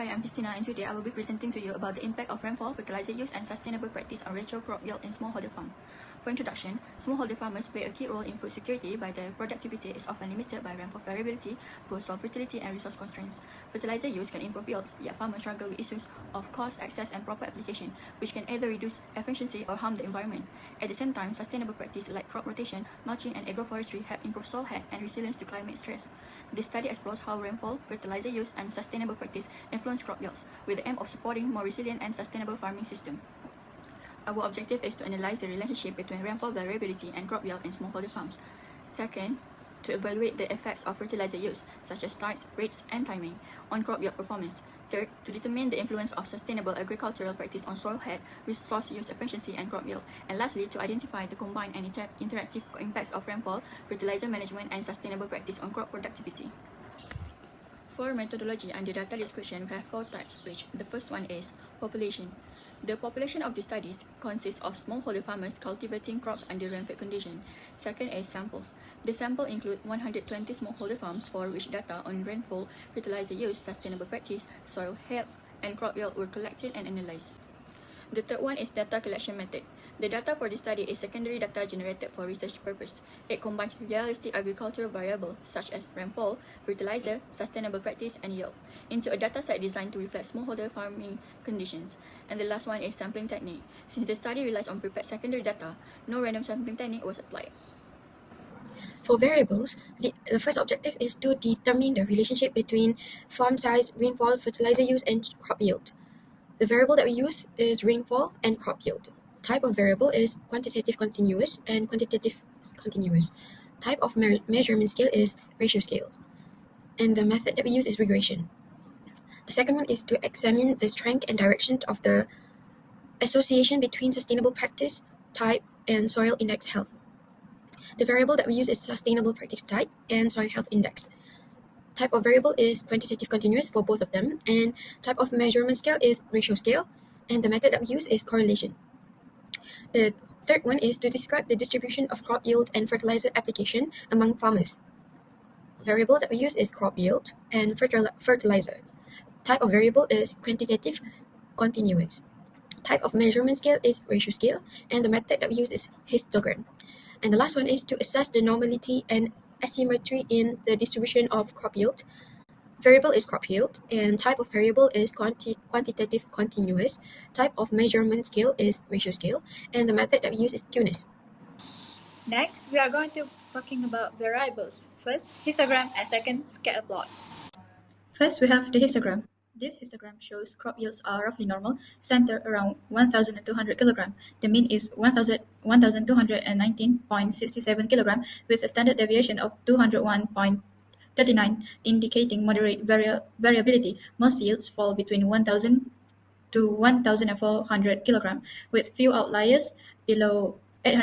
I'm Christina, and today I will be presenting to you about the impact of rainfall, fertilizer use, and sustainable practice on ratio crop yield in smallholder farm. For introduction, smallholder farmers play a key role in food security, but their productivity is often limited by rainfall variability, poor soil fertility, and resource constraints. Fertilizer use can improve yields, yet farmers struggle with issues of cost, access, and proper application, which can either reduce efficiency or harm the environment. At the same time, sustainable practice like crop rotation, mulching, and agroforestry help improve soil health and resilience to climate stress. This study explores how rainfall, fertilizer use, and sustainable practice influence crop yields, with the aim of supporting more resilient and sustainable farming system. Our objective is to analyze the relationship between rainfall variability and crop yield in smallholder farms. Second, to evaluate the effects of fertilizer use, such as types, rates, and timing, on crop yield performance. Third, to determine the influence of sustainable agricultural practice on soil health, resource use efficiency, and crop yield. And lastly, to identify the combined and interactive impacts of rainfall, fertilizer management, and sustainable practice on crop productivity. For methodology and the data description, we have 4 types, which the first one is population. The population of the studies consists of smallholder farmers cultivating crops under rainfed conditions. Second is samples. The sample include 120 smallholder farms for which data on rainfall, fertilizer use, sustainable practice, soil health, and crop yield were collected and analyzed. The third one is data collection method. The data for this study is secondary data generated for research purpose. It combines realistic agricultural variables such as rainfall, fertilizer, sustainable practice, and yield into a dataset designed to reflect smallholder farming conditions. And the last one is sampling technique. Since the study relies on prepared secondary data, no random sampling technique was applied. For variables, the first objective is to determine the relationship between farm size, rainfall, fertilizer use, and crop yield. The variable that we use is rainfall and crop yield. Type of variable is quantitative continuous and quantitative continuous. Type of measurement scale is ratio scale. And the method that we use is regression. The second one is to examine the strength and direction of the association between sustainable practice, type, and soil index health. The variable that we use is sustainable practice type and soil health index. Type of variable is quantitative continuous for both of them, and type of measurement scale is ratio scale, and the method that we use is correlation. The third one is to describe the distribution of crop yield and fertilizer application among farmers. Variable that we use is crop yield and fertilizer. Type of variable is quantitative continuous. Type of measurement scale is ratio scale, and the method that we use is histogram. And the last one is to assess the normality and asymmetry in the distribution of crop yield. Variable is crop yield, and type of variable is quantitative continuous. Type of measurement scale is ratio scale, and the method that we use is QNIS. Next, we are going to talking about variables. First, histogram, and second, scatter plot. First, we have the histogram. This histogram shows crop yields are roughly normal, centered around 1,200 kg. The mean is 1,219.67 kg, with a standard deviation of 201.39, indicating moderate variability. Most yields fall between 1,000 to 1,400 kg, with few outliers below